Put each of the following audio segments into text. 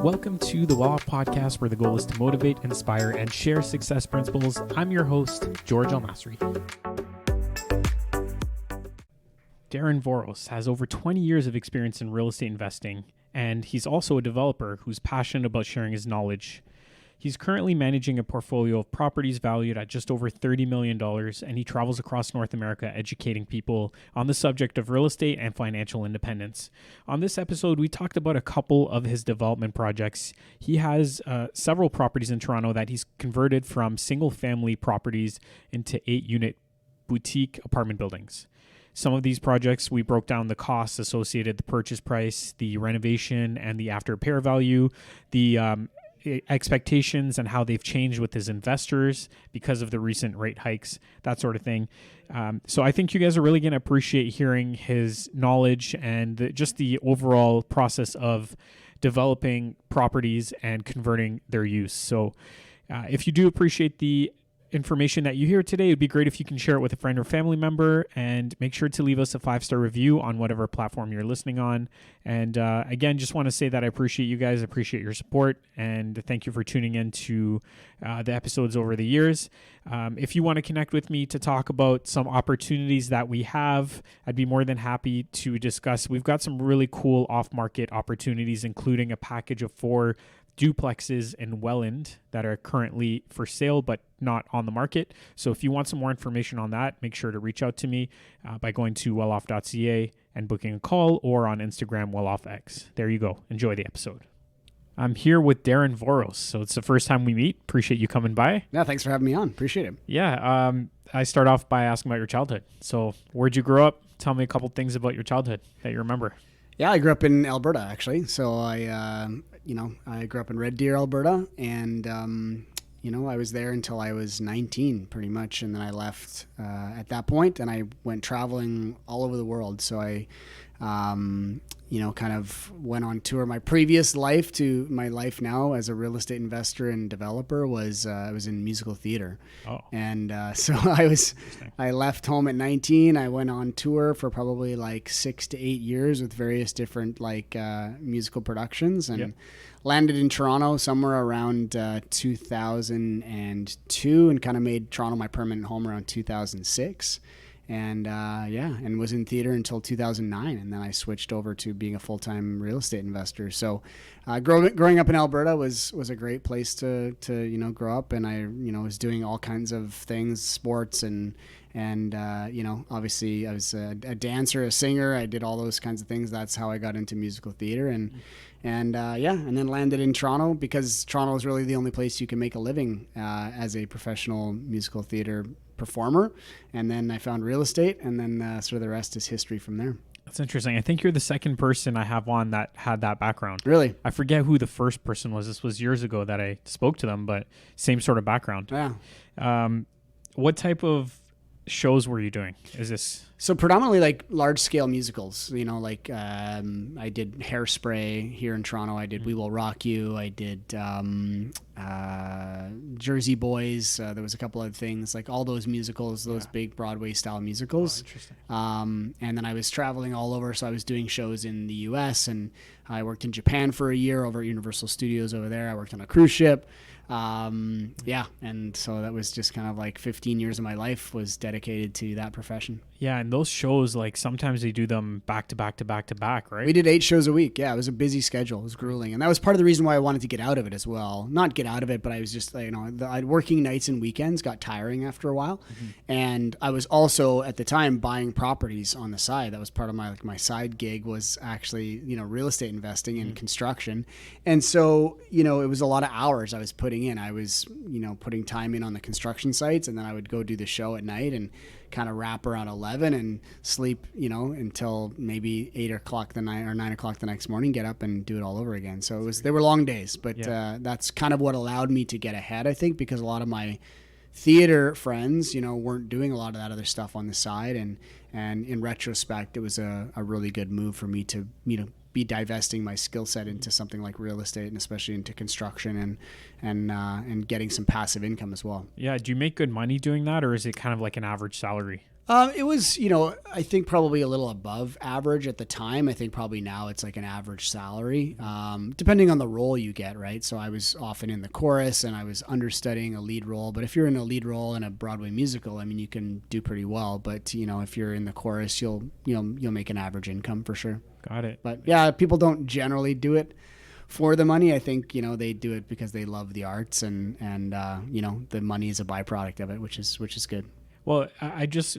Welcome to the Well Off Podcast, where the goal is to motivate, inspire, and share success principles. I'm your host, George Almasri. Darren Voros has over 20 years of experience in real estate investing, and he's also a developer who's passionate about sharing his knowledge. He's currently managing a portfolio of properties valued at just over $30 million, and he travels across North America educating people on the subject of real estate and financial independence. On this episode, we talked about a couple of his development projects. He has several properties in Toronto that he's converted from single-family properties into 8-unit boutique apartment buildings. Some of these projects, we broke down the costs associated, the purchase price, the renovation, and the after repair value, the expectations and how they've changed with his investors because of the recent rate hikes, that sort of thing. So I think you guys are really going to appreciate hearing his knowledge and just the overall process of developing properties and converting their use. So if you do appreciate the information that you hear today, it'd be great if you can share it with a friend or family member, and make sure to leave us a 5-star review on whatever platform you're listening on. And again, just want to say that I appreciate you guys, appreciate your support, and thank you for tuning in to the episodes over the years. If you want to connect with me to talk about some opportunities that we have, I'd be more than happy to discuss. We've got some really cool off-market opportunities, including a package of 4 duplexes in Welland that are currently for sale but not on the market. So if you want some more information on that, make sure to reach out to me by going to welloff.ca and booking a call, or on Instagram, welloffx. There you go. Enjoy the episode. I'm here with Darren Voros. So it's the first time we meet. Appreciate you coming by. Yeah, thanks for having me on. Appreciate it. Yeah, I start off by asking about your childhood. So where'd you grow up? Tell me a couple things about your childhood that you remember. Yeah, I grew up in Alberta, actually. So I grew up in Red Deer, Alberta, and I was there until I was 19, pretty much, and then I left at that point, and I went traveling all over the world. So I, kind of went on tour. My previous life to my life now as a real estate investor and developer was I was in musical theater. Oh. And so I left home at 19. I went on tour for probably like 6 to 8 years with various different musical productions, and landed in Toronto somewhere around 2002, and kind of made Toronto my permanent home around 2006. And and was in theater until 2009, and then I switched over to being a full-time real estate investor. So growing up in Alberta was a great place to grow up, and I was doing all kinds of things, sports, and obviously I was a dancer, a singer. I did all those kinds of things. That's how I got into musical theater, and then landed in Toronto, because Toronto is really the only place you can make a living as a professional musical theater performer. And then I found real estate, and then sort of the rest is history from there. That's interesting. I think you're the second person I have on that had that background. Really? I forget who the first person was. This was years ago that I spoke to them, but same sort of background. Yeah. What type of shows were you doing? Is this... So predominantly like large scale musicals, I did Hairspray here in Toronto. I did We Will Rock You. I did Jersey Boys. There was a couple other things, like all those musicals, those big Broadway style musicals. Oh, interesting. And then I was traveling all over. So I was doing shows in the US, and I worked in Japan for a year over at Universal Studios over there. I worked on a cruise ship. And so that was just kind of like 15 years of my life was dedicated to that profession. Yeah, and those shows, like sometimes they do them back to back to back to back, right? We did 8 shows a week. Yeah, it was a busy schedule. It was grueling, and that was part of the reason why I wanted to get out of it as well. Not get out of it, but I was just working nights and weekends got tiring after a while, and I was also at the time buying properties on the side. That was part of my side gig was actually real estate investing and construction, and so it was a lot of hours I was putting in. I was putting time in on the construction sites, and then I would go do the show at night and kind of wrap around 11 and sleep, until maybe 8 o'clock the night or 9 o'clock the next morning, get up and do it all over again. So they were long days, but that's kind of what allowed me to get ahead, I think, because a lot of my theater friends, weren't doing a lot of that other stuff on the side. And in retrospect, it was a really good move for me to, be divesting my skill set into something like real estate, and especially into construction and getting some passive income as well. Yeah. Do you make good money doing that, or is it kind of like an average salary? It was, you know, I think probably a little above average at the time. I think probably now it's like an average salary, depending on the role you get, right? So I was often in the chorus and I was understudying a lead role. But if you're in a lead role in a Broadway musical, I mean, you can do pretty well. But, you know, if you're in the chorus, you'll make an average income for sure. Got it. But yeah, people don't generally do it for the money. I think, you know, they do it because they love the arts and you know, the money is a byproduct of it, which is good. Well, I just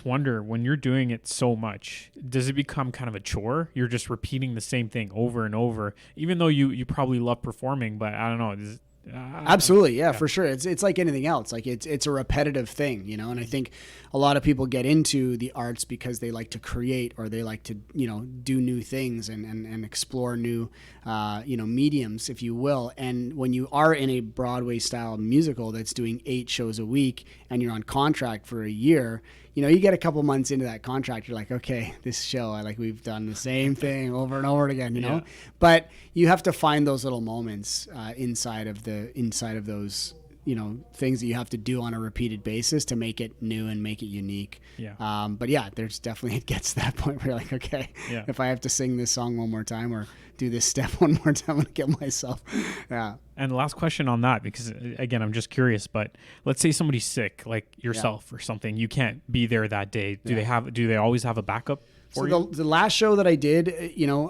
wonder, when you're doing it so much, does it become kind of a chore? You're just repeating the same thing over and over, even though you probably love performing, but I don't know. Absolutely, yeah, for sure. It's like anything else. Like it's a repetitive thing, you know. And I think a lot of people get into the arts because they like to create, or they like to, you know, do new things and explore new, you know, mediums, if you will. And when you are in a Broadway style musical that's doing 8 shows a week and you're on contract for a year, you know, you get a couple months into that contract, you're like, okay, this show, we've done the same thing over and over again, you know. Yeah. But you have to find those little moments inside of those, you know, things that you have to do on a repeated basis to make it new and make it unique. Yeah. But yeah, there's definitely, it gets to that point where you're like, okay, Yeah. if I have to sing this song one more time or do this step one more time, I'm gonna get myself. Yeah. And the last question on that, because again, I'm just curious, but let's say somebody's sick, like yourself or something, you can't be there that day. Do they always have a backup for you? So the last show that I did, you know,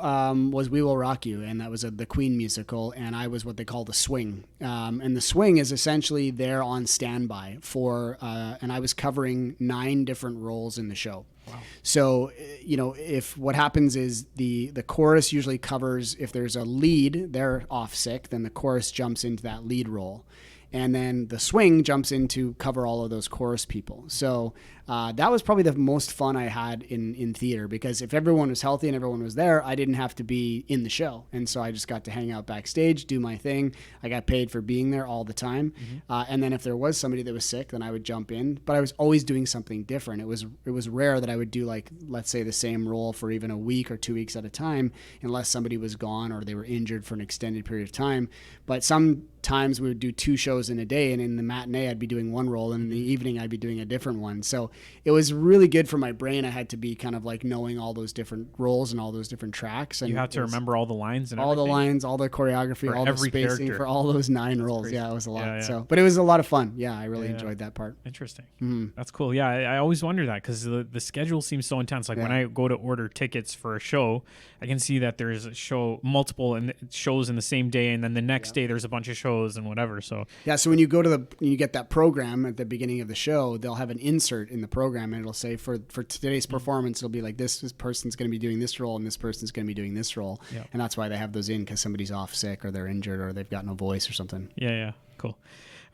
was We Will Rock You, and that was the Queen musical, and I was what they call the swing. And the swing is essentially there on standby for, and I was covering 9 different roles in the show. Wow. So, you know, if what happens is the chorus usually covers, if there's a lead, they're off sick, then the chorus jumps into that lead role. And then the swing jumps in to cover all of those chorus people. So that was probably the most fun I had in theater, because if everyone was healthy and everyone was there, I didn't have to be in the show. And so I just got to hang out backstage, do my thing. I got paid for being there all the time. Mm-hmm. And then if there was somebody that was sick, then I would jump in. But I was always doing something different. It was rare that I would do, like, let's say the same role for even a week or 2 weeks at a time, unless somebody was gone or they were injured for an extended period of time. But sometimes we would do 2 shows in a day, and in the matinee I'd be doing one role, and in the evening I'd be doing a different one. So it was really good for my brain. I had to be kind of like knowing all those different roles and all those different tracks. And you have to remember all the lines and all everything? the lines, all the choreography, For all the every spacing character. for all those 9 roles. Yeah, it was a lot. Yeah. So, but it was a lot of fun. Yeah, I really enjoyed that part. Interesting. Mm-hmm. That's cool. Yeah, I always wonder that, because the schedule seems so intense. Like when I go to order tickets for a show, I can see that there's a show, multiple shows in the same day, and then the next day there's a bunch of shows and whatever. So yeah, so when you go to you get that program at the beginning of the show, they'll have an insert in the program, and it'll say for today's performance, it'll be like this person's going to be doing this role and this person's going to be doing this role. Yeah. And that's why they have those in, because somebody's off sick or they're injured or they've got no voice or something. Yeah, cool.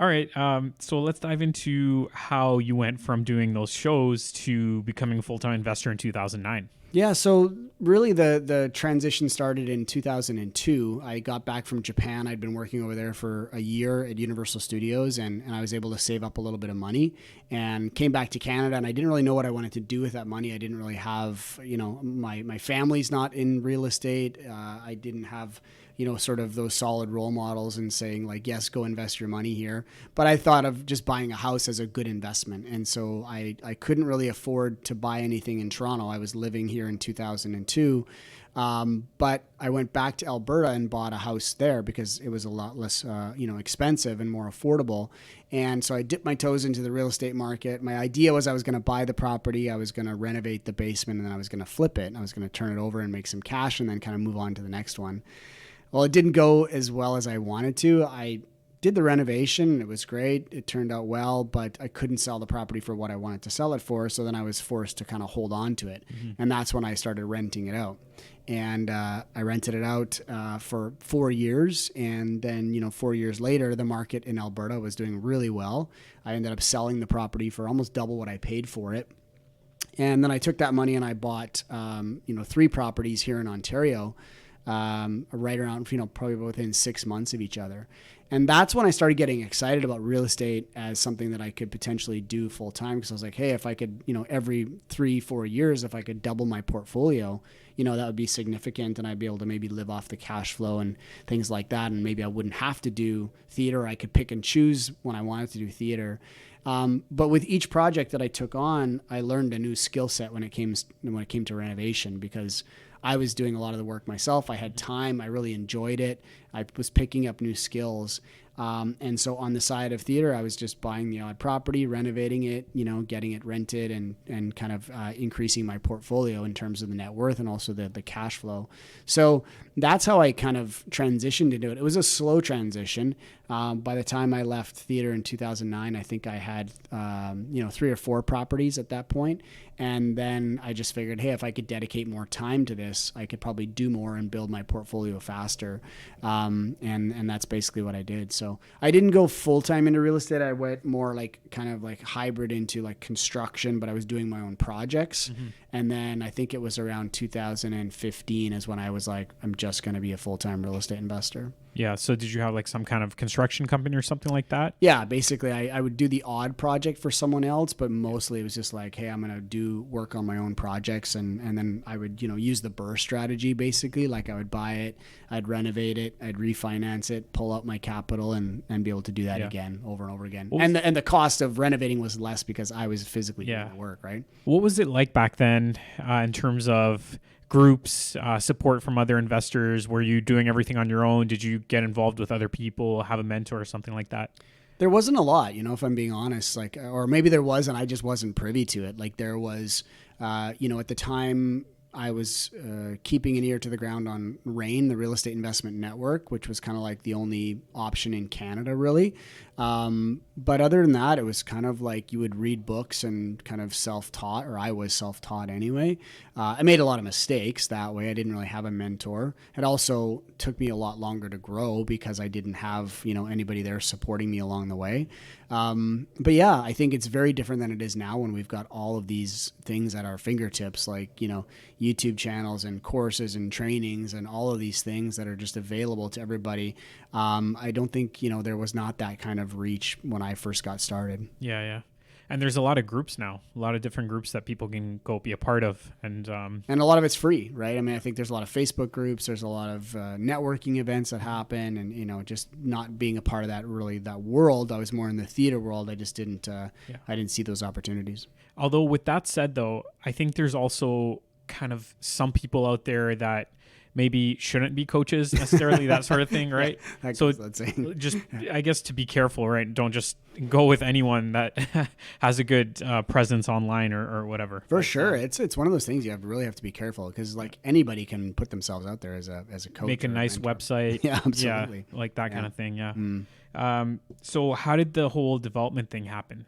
All right, so let's dive into how you went from doing those shows to becoming a full-time investor in 2009. Yeah, so really the transition started in 2002. I got back from Japan. I'd been working over there for a year at Universal Studios, and I was able to save up a little bit of money and came back to Canada, and I didn't really know what I wanted to do with that money. I didn't really have, you know, my family's not in real estate. I didn't have, you know, sort of those solid role models and saying like, yes, go invest your money here. But I thought of just buying a house as a good investment. And so I couldn't really afford to buy anything in Toronto. I was living here in 2002. But I went back to Alberta and bought a house there because it was a lot less, you know, expensive and more affordable. And so I dipped my toes into the real estate market. My idea was I was going to buy the property, I was going to renovate the basement, and then I was going to flip it. And I was going to turn it over and make some cash and then kind of move on to the next one. Well, it didn't go as well as I wanted to. I did the renovation. It was great. It turned out well, but I couldn't sell the property for what I wanted to sell it for. So then I was forced to kind of hold on to it. Mm-hmm. And that's when I started renting it out. And I rented it out for 4 years. And then, you know, 4 years later, the market in Alberta was doing really well. I ended up selling the property for almost double what I paid for it. And then I took that money and I bought, 3 properties here in Ontario, right around, you know, probably within 6 months of each other. And that's when I started getting excited about real estate as something that I could potentially do full time. Because I was like, hey, if I could, every 3-4 years, if I could double my portfolio, that would be significant, and I'd be able to maybe live off the cash flow and things like that. And maybe I wouldn't have to do theater. I could pick and choose when I wanted to do theater. But with each project that I took on, I learned a new skill set when it came to renovation, because I was doing a lot of the work myself. I had time. I really enjoyed it. I was picking up new skills. And so on the side of theater, I was just buying the odd property, renovating it, getting it rented, and kind of increasing my portfolio in terms of the net worth and also the cash flow. So that's how I kind of transitioned into it. It was a slow transition. By the time I left theater in 2009, I think I had 3 or 4 properties at that point. And then I just figured, hey, if I could dedicate more time to this, I could probably do more and build my portfolio faster. And that's basically what I did. So I didn't go full time into real estate. I went more like kind of like hybrid into like construction, but I was doing my own projects. Mm-hmm. And then I think it was around 2015 is when I was like, I'm just going to be a full-time real estate investor. Yeah. So did you have like some kind of construction company or something like that? Yeah. Basically, I would do the odd project for someone else, but mostly it was just like, hey, I'm going to do work on my own projects. And then I would, use the BRRRR strategy, basically. Like I would buy it, I'd renovate it, I'd refinance it, pull out my capital and be able to do that again, over and over again. And the cost of renovating was less because I was physically doing the work, right? What was it like back then in terms of groups, support from other investors? Were you doing everything on your own? Did you get involved with other people, have a mentor or something like that? There wasn't a lot, if I'm being honest, like, or maybe there was, and I just wasn't privy to it. Like there was, at the time I was keeping an ear to the ground on RAIN, the Real Estate Investment Network, which was kind of like the only option in Canada, really. But other than that, it was kind of like you would read books and kind of self-taught, or I was self-taught anyway. I made a lot of mistakes that way. I didn't really have a mentor. It also took me a lot longer to grow because I didn't have, anybody there supporting me along the way. But yeah, I think it's very different than it is now when we've got all of these things at our fingertips, like, YouTube channels and courses and trainings and all of these things that are just available to everybody. I don't think, there was not that kind of reach when I first got started. Yeah. And there's a lot of groups now, a lot of different groups that people can go be a part of. And a lot of it's free, right? I mean, I think there's a lot of Facebook groups. There's a lot of networking events that happen. And, just not being a part of that world. I was more in the theater world. I just didn't, I didn't see those opportunities. Although with that said, though, I think there's also kind of some people out there that maybe shouldn't be coaches necessarily, that sort of thing, right? So just, I guess, to be careful, right? Don't just go with anyone that has a good presence online or whatever. For sure. It's one of those things you really have to be careful, because like anybody can put themselves out there as a coach. Make a nice website. Yeah, absolutely. Yeah, like that kind of thing, yeah. So how did the whole development thing happen?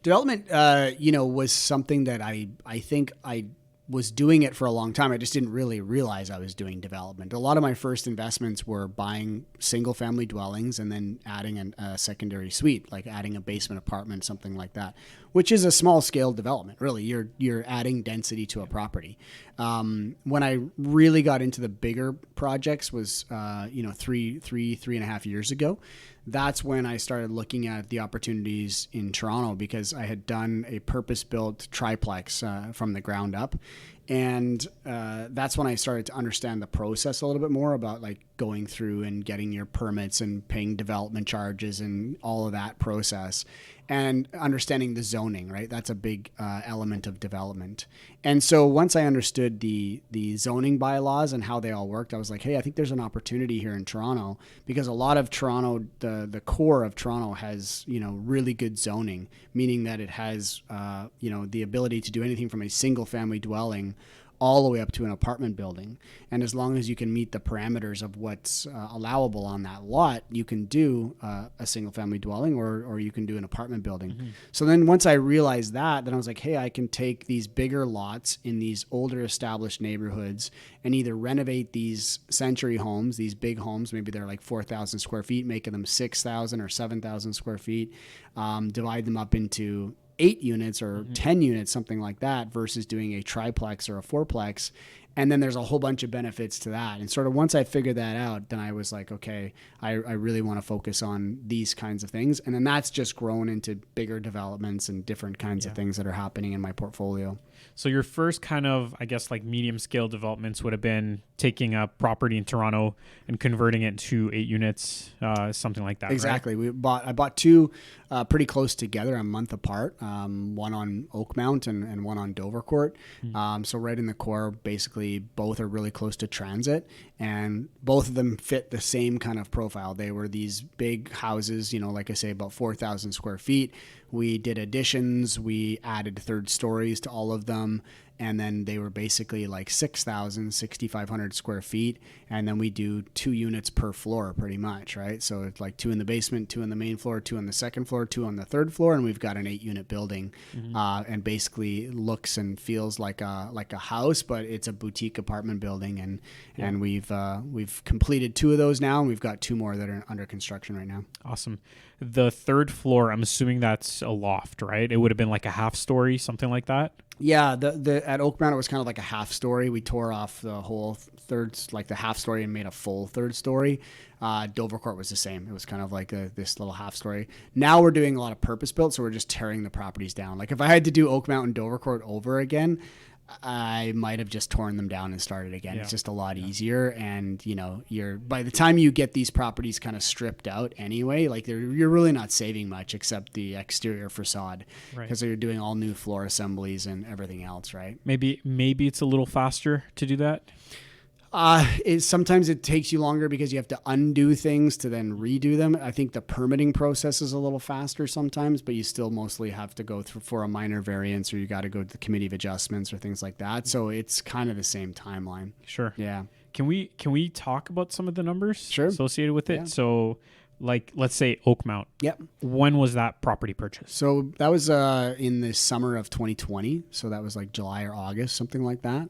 Development, was something that I think I was doing it for a long time. I just didn't really realize I was doing development. A lot of my first investments were buying single family dwellings and then adding a secondary suite, like adding a basement apartment, something like that, which is a small scale development. Really, you're adding density to a property. When I really got into the bigger projects was, 3.5 years ago. That's when I started looking at the opportunities in Toronto, because I had done a purpose-built triplex from the ground up. And that's when I started to understand the process a little bit more about like going through and getting your permits and paying development charges and all of that process, and understanding the zoning, right? That's a big element of development. And so once I understood the zoning bylaws and how they all worked, I was like, hey, I think there's an opportunity here in Toronto, because a lot of Toronto, the core of Toronto has, really good zoning, meaning that it has, the ability to do anything from a single family dwelling all the way up to an apartment building. And as long as you can meet the parameters of what's allowable on that lot, you can do a single family dwelling or you can do an apartment building. Mm-hmm. So then once I realized that, then I was like, hey, I can take these bigger lots in these older established neighborhoods and either renovate these century homes, these big homes, maybe they're like 4,000 square feet, making them 6,000 or 7,000 square feet, divide them up into 8 units or 10 units, something like that, versus doing a triplex or a fourplex, And then there's a whole bunch of benefits to that. And sort of once I figured that out, then I was like, okay, I really want to focus on these kinds of things. And then that's just grown into bigger developments and different kinds of things that are happening in my portfolio. So your first kind of, I guess, like medium scale developments would have been taking a property in Toronto and converting it to 8 units, something like that. Exactly. Right? I bought two pretty close together, a month apart. One on Oakmount and one on Dovercourt. So right in the core, basically both are really close to transit, and both of them fit the same kind of profile. They were these big houses, like I say, about 4,000 square feet. We did additions. We added third stories to all of them. And then they were basically like 6,500 square feet. And then we do 2 units per floor pretty much, right? So it's like 2 in the basement, 2 on the main floor, 2 on the second floor, 2 on the third floor. And we've got an 8-unit building, and basically looks and feels like a house, but it's a boutique apartment building. And we've completed 2 of those now, and we've got 2 more that are under construction right now. Awesome. The third floor, I'm assuming that's a loft, right? It would have been like a half story, something like that. Yeah, the at Oakmount it was kind of like a half story. We tore off the whole third, like the half story, and made a full third story. Dovercourt was the same. It was kind of like this little half story. Now we're doing a lot of purpose built, so we're just tearing the properties down. Like if I had to do Oakmount and Dovercourt over again, I might have just torn them down and started again. Yeah. It's just a lot easier, and you're by the time you get these properties kind of stripped out anyway, like you're really not saving much except the exterior facade, because you're doing all new floor assemblies and everything else, right? Maybe it's a little faster to do that. Sometimes it takes you longer because you have to undo things to then redo them. I think the permitting process is a little faster sometimes, but you still mostly have to go through for a minor variance, or you got to go to the committee of adjustments or things like that. So it's kind of the same timeline. Sure. Yeah. Can we talk about some of the numbers associated with it? Yeah. So like, let's say Oakmount. Yep. When was that property purchased? So that was in the summer of 2020. So that was like July or August, something like that.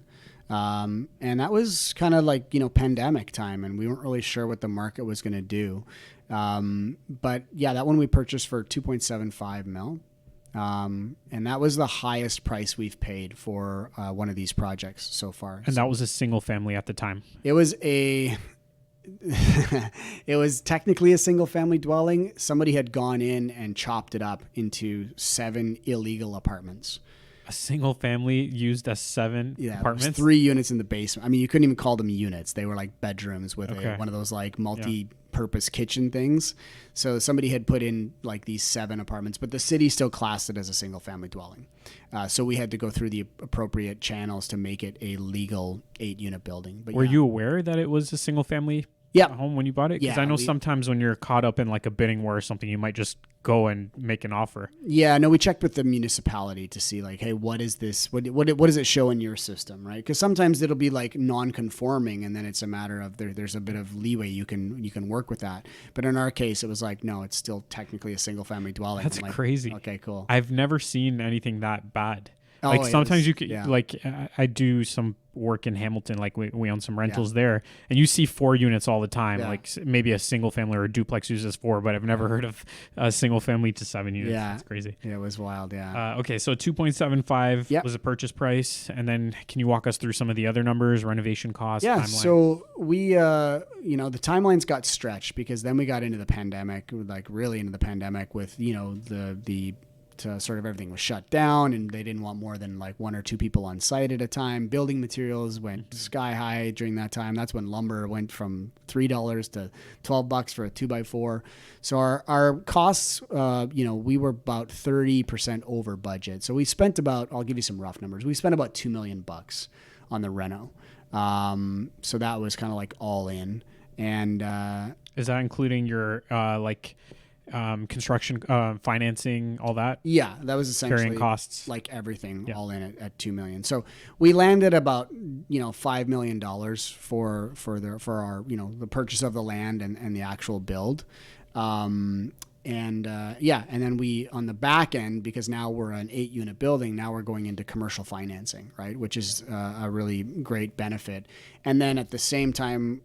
And that was kind of like, pandemic time, and we weren't really sure what the market was going to do. But yeah, that one we purchased for 2.75 mil. And that was the highest price we've paid for one of these projects so far. And that was a single family at the time. It was it was technically a single family dwelling. Somebody had gone in and chopped it up into 7 illegal apartments. A single family used as 7 apartments? 3 units in the basement. I mean, you couldn't even call them units. They were like bedrooms with one of those like multi-purpose kitchen things. So somebody had put in like these 7 apartments, but the city still classed it as a single family dwelling. So we had to go through the appropriate channels to make it a legal 8-unit building. But were you aware that it was a single family home when you bought it? Because I know sometimes when you're caught up in like a bidding war or something, you might just go and make an offer. Yeah, no, we checked with the municipality to see like, hey, what is this? What does it show in your system, right? Because sometimes it'll be like non-conforming, and then it's a matter of there's a bit of leeway you can work with that. But in our case, it was like, no, it's still technically a single family dwelling. That's crazy. Okay, cool. I've never seen anything that bad. Like sometimes you could like I do some work in Hamilton, like we own some rentals there, and you see 4 units all the time. Like maybe a single family or a duplex uses 4, but I've never heard of a single family to 7 units. That's crazy. Yeah, it was wild. Okay, so 2.75 was the purchase price, and then can you walk us through some of the other numbers, renovation costs? Timeline? So we the timelines got stretched because then we got into the pandemic, like really into the pandemic with the sort of everything was shut down, and they didn't want more than like 1 or 2 people on site at a time. Building materials went sky high during that time. That's when lumber went from $3 to $12 for a 2x4. So our costs, we were about 30% over budget. So we spent about, I'll give you some rough numbers. We spent about $2 million on the reno. So that was kind of like all in. And is that including your construction, financing, all that? Yeah, that was essentially carrying costs, like everything, all in at $2 million. So we landed about $5 million for our the purchase of the land and the actual build. And then we, on the back end, because now we're an 8-unit building, now we're going into commercial financing, right? Which is a really great benefit. And then at the same time,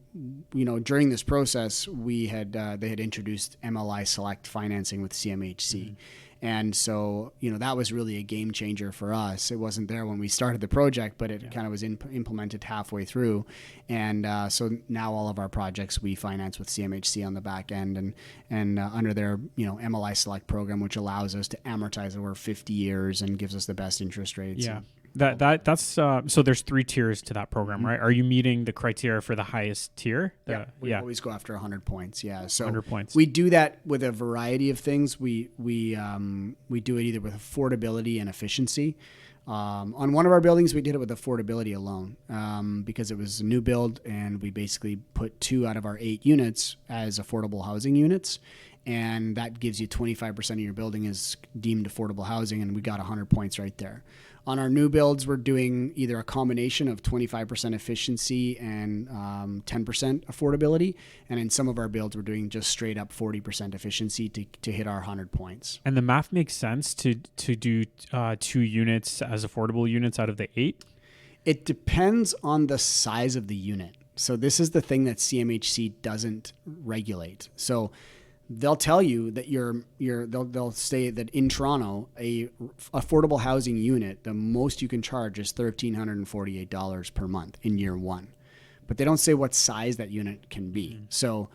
during this process, they had introduced MLI Select financing with CMHC. And so, that was really a game changer for us. It wasn't there when we started the project, but it kind of was implemented halfway through. And so now all of our projects we finance with CMHC on the back end and under their, MLI Select program, which allows us to amortize over 50 years and gives us the best interest rates. Yeah. That's so there's 3 tiers to that program, right? Are you meeting the criteria for the highest tier? We always go after 100 points. Yeah, so 100 points. We do that with a variety of things. We do it either with affordability and efficiency. On one of our buildings, we did it with affordability alone because it was a new build, and we basically put 2 out of our 8 units as affordable housing units. And that gives you 25% of your building is deemed affordable housing, and we got 100 points right there. On our new builds, we're doing either a combination of 25% efficiency and 10% affordability. And in some of our builds, we're doing just straight up 40% efficiency to hit our 100 points. And the math makes sense to do 2 units as affordable units out of the 8? It depends on the size of the unit. So this is the thing that CMHC doesn't regulate. So they'll tell you that they'll say that in Toronto, a affordable housing unit, the most you can charge is $1,348 per month in year 1. But they don't say what size that unit can be. So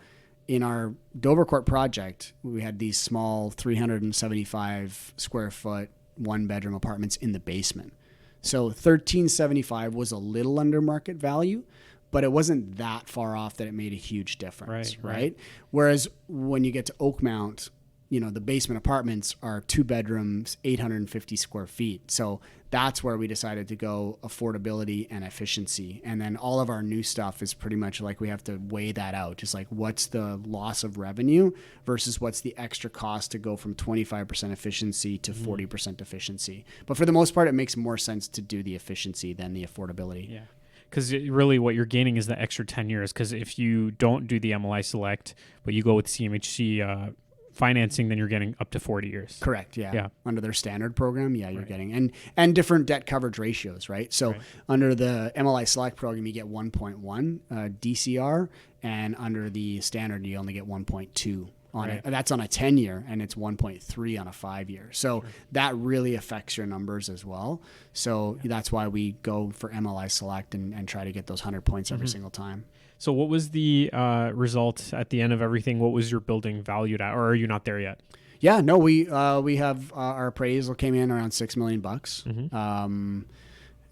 in our Dovercourt project, we had these small 375 square foot 1-bedroom apartments in the basement. So 1375 was a little under market value, but it wasn't that far off that it made a huge difference, right? Whereas when you get to Oakmount, the basement apartments are 2 bedrooms, 850 square feet. So that's where we decided to go affordability and efficiency. And then all of our new stuff is pretty much like we have to weigh that out. Just like what's the loss of revenue versus what's the extra cost to go from 25% efficiency to 40% efficiency. But for the most part, it makes more sense to do the efficiency than the affordability. Yeah. Because really what you're gaining is the extra 10 years. Because if you don't do the MLI Select, but you go with CMHC financing, then you're getting up to 40 years. Correct, yeah. Under their standard program, you're getting. And different debt coverage ratios, right? So under the MLI Select program, you get 1.1 DCR, and under the standard, you only get 1.2. On it. That's on a 10-year, and it's 1.3 on a 5-year. So that really affects your numbers as well. So that's why we go for MLI Select and try to get those 100 points every single time. So what was the result at the end of everything? What was your building valued at, or are you not there yet? Yeah, no, we have our appraisal came in around $6 million.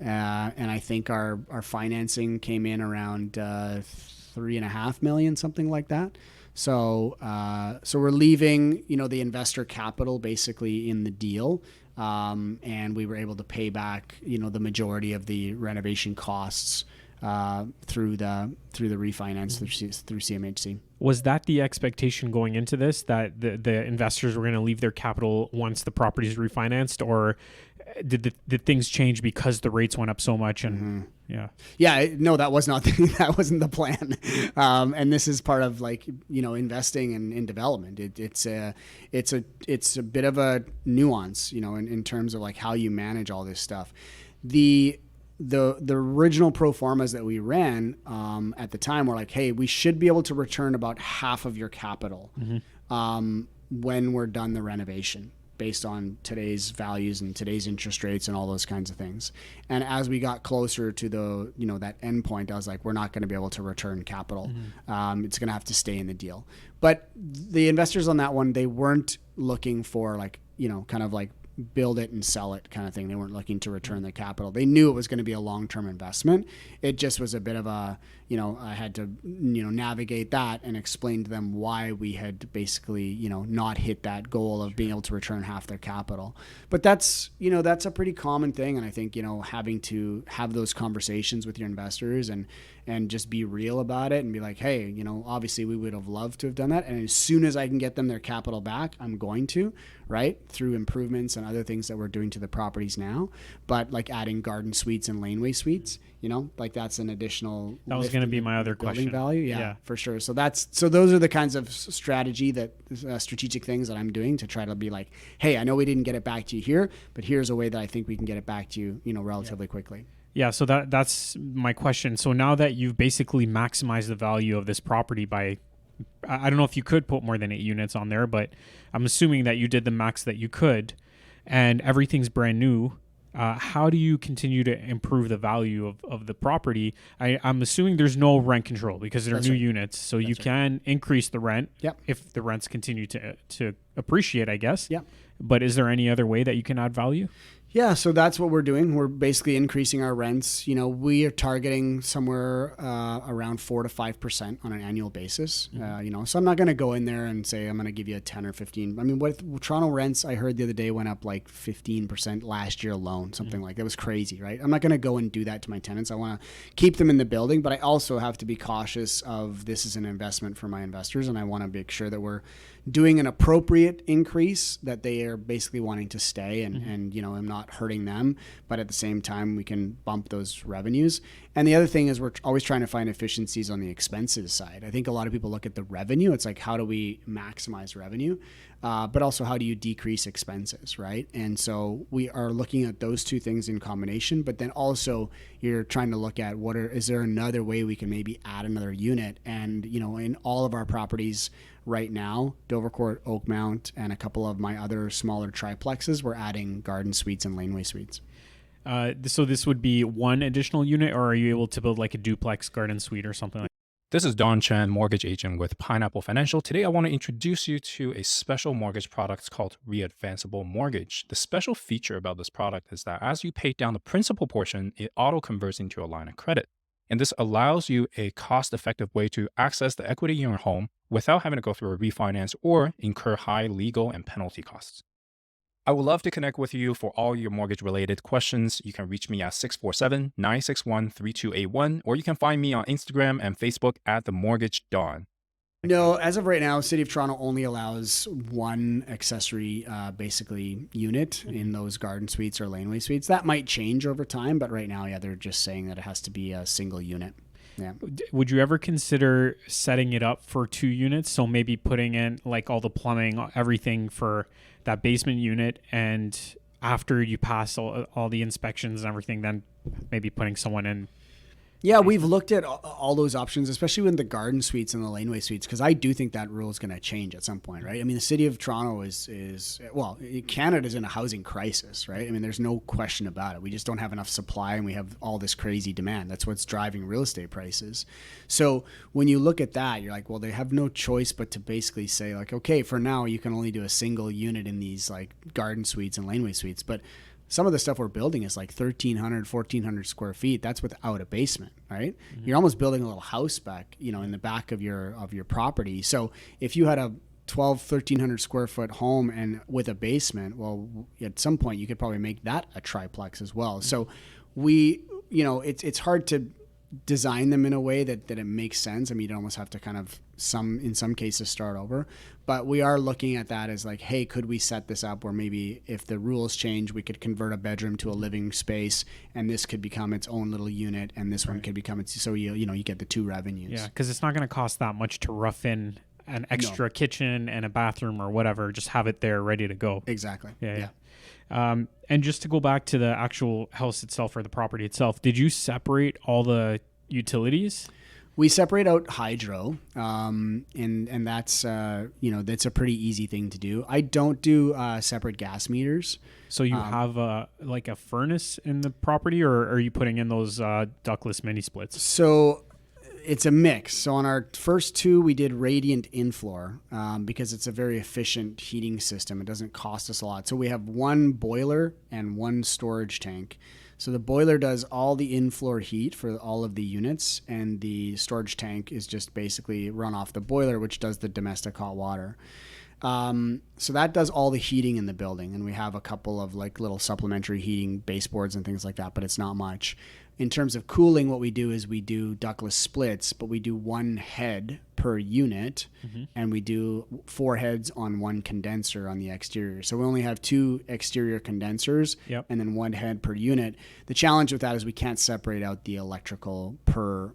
And I think our financing came in around $3.5 million, something like that. So we're leaving, the investor capital basically in the deal, and we were able to pay back, the majority of the renovation costs through the refinance through CMHC. Was that the expectation going into this, that the investors were going to leave their capital once the property is refinanced, or did things change because the rates went up so much? And no, that was not that wasn't the plan. And this is part of investing in development. It's a bit of a nuance, in terms of how you manage all this stuff. The original pro formas that we ran at the time were like, hey, we should be able to return about half of your capital when we're done the renovation, based on today's values and today's interest rates and all those kinds of things. And as we got closer to the that end point, I was like, we're not going to be able to return capital. It's going to have to stay in the deal. But the investors on that one, they weren't looking for kind of build it and sell it kind of thing. They weren't looking to return the capital. They knew it was going to be a long-term investment. It just was a bit of a, I had to, navigate that and explain to them why we had basically, not hit that goal of being able to return half their capital. But that's a pretty common thing. And I think, having to have those conversations with your investors and just be real about it and be like, hey, obviously we would have loved to have done that. And as soon as I can get them their capital back, I'm going to, right? Through improvements and other things that we're doing to the properties now. But adding garden suites and laneway suites, that's an additional. That was going to be my other question. Value. Yeah, for sure. So those are the kinds of strategic things that I'm doing to try to be like, hey, I know we didn't get it back to you here, but here's a way that I think we can get it back to you, relatively quickly. Yeah, so that's my question. So now that you've basically maximized the value of this property by I don't know if you could put more than 8 units on there, but I'm assuming that you did the max that you could, and everything's brand new. How do you continue to improve the value of the property? I'm assuming there's no rent control because they're That's new right. units, so you That's right. can increase the rent Yep. if the rents continue to appreciate, I guess. Yep. But is there any other way that you can add value? Yeah, so that's what we're doing. We're basically increasing our rents. We are targeting somewhere around 4 to 5% on an annual basis. So I'm not going to go in there and say I'm going to give you a 10 or 15. I mean, what Toronto rents, I heard the other day, went up like 15% last year alone, something like that. It was crazy, right? I'm not going to go and do that to my tenants. I want to keep them in the building, but I also have to be cautious of this is an investment for my investors, and I want to make sure that we're doing an appropriate increase, that they are basically wanting to stay, and I'm not hurting them, but at the same time we can bump those revenues. And the other thing is we're always trying to find efficiencies on the expenses side. I think a lot of people look at the revenue. It's like, how do we maximize revenue? But also, how do you decrease expenses, right? And so we are looking at those two things in combination, but then also you're trying to look at is there another way we can maybe add another unit? And, in all of our properties right now, Dovercourt, Oakmount, and a couple of my other smaller triplexes, we're adding garden suites and laneway suites. So this would be one additional unit, or are you able to build like a duplex garden suite or something like that? This is Don Chen, mortgage agent with Pineapple Financial. Today, I want to introduce you to a special mortgage product called Readvanceable Mortgage. The special feature about this product is that as you pay down the principal portion, it auto converts into a line of credit. And this allows you a cost-effective way to access the equity in your home without having to go through a refinance or incur high legal and penalty costs. I would love to connect with you for all your mortgage-related questions. You can reach me at 647-961-3281, or you can find me on Instagram and Facebook at The Mortgage Dawn. No, as of right now, City of Toronto only allows one accessory, basically, unit in those garden suites or laneway suites. That might change over time, but right now, yeah, they're just saying that it has to be a single unit. Yeah. Would you ever consider setting it up for 2 units? So maybe putting in like all the plumbing, everything for that basement unit, and after you pass all the inspections and everything, then maybe putting someone in. Yeah, we've looked at all those options, especially with the garden suites and the laneway suites, because I do think that rule is going to change at some point, right? I mean, the City of Toronto is Canada's in a housing crisis, right? I mean, there's no question about it. We just don't have enough supply, and we have all this crazy demand. That's what's driving real estate prices. So when you look at that, you're like, well, they have no choice but to basically say, like, okay, for now, you can only do a single unit in these like garden suites and laneway suites, but some of the stuff we're building is like 1,300, 1,400 square feet. That's without a basement, right? Mm-hmm. You're almost building a little house back, in the back of your property. So if you had a 1,300 square foot home and with a basement, well, at some point you could probably make that a triplex as well. So it's hard to design them in a way that it makes sense. I mean, you almost have to kind of in some cases start over, but we are looking at that as like, hey, could we set this up where maybe if the rules change, we could convert a bedroom to a living space, and this could become its own little unit, and this one could become its, so you get the two revenues. Yeah, because it's not going to cost that much to rough in an extra kitchen and a bathroom or whatever. Just have it there ready to go. Exactly. Yeah. And just to go back to the actual house itself or the property itself, did you separate all the utilities? We separate out hydro, and that's that's a pretty easy thing to do. I don't do separate gas meters. So you have like a furnace in the property, or are you putting in those ductless mini splits? So it's a mix. So on our first 2, we did radiant in-floor because it's a very efficient heating system. It doesn't cost us a lot. So we have one boiler and one storage tank. So the boiler does all the in-floor heat for all of the units, and the storage tank is just basically run off the boiler, which does the domestic hot water. So that does all the heating in the building, and we have a couple of like little supplementary heating baseboards and things like that, but it's not much. In terms of cooling, what we do is we do ductless splits, but we do one head per unit, and we do 4 heads on one condenser on the exterior. So we only have 2 exterior condensers, and then 1 head per unit. The challenge with that is we can't separate out the electrical for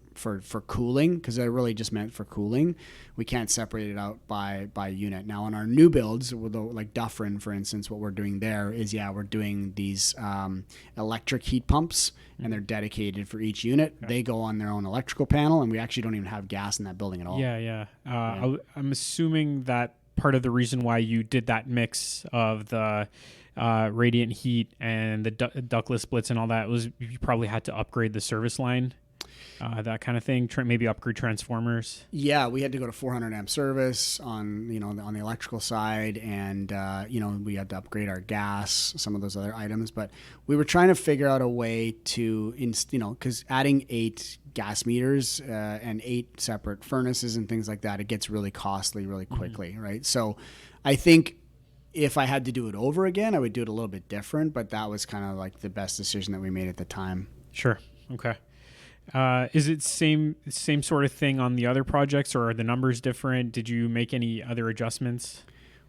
cooling, because they're really just meant for cooling. We can't separate it out by unit. Now on our new builds, like Dufferin, for instance, what we're doing there is we're doing these electric heat pumps, and they're dedicated for each unit. They go on their own electrical panel, and we actually don't even have gas in that building at all. Yeah, Yeah. I'm assuming that part of the reason why you did that mix of the radiant heat and the ductless splits and all that was you probably had to upgrade the service line, that kind of thing. Maybe upgrade transformers. Yeah, we had to go to 400 amp service on on the electrical side, and we had to upgrade our gas, some of those other items. But we were trying to figure out a way to, because adding 8 gas meters and 8 separate furnaces and things like that, it gets really costly really quickly, right? So I think if I had to do it over again, I would do it a little bit different, but that was kind of like the best decision that we made at the time. Sure. Okay. Is it same sort of thing on the other projects, or are the numbers different? Did you make any other adjustments?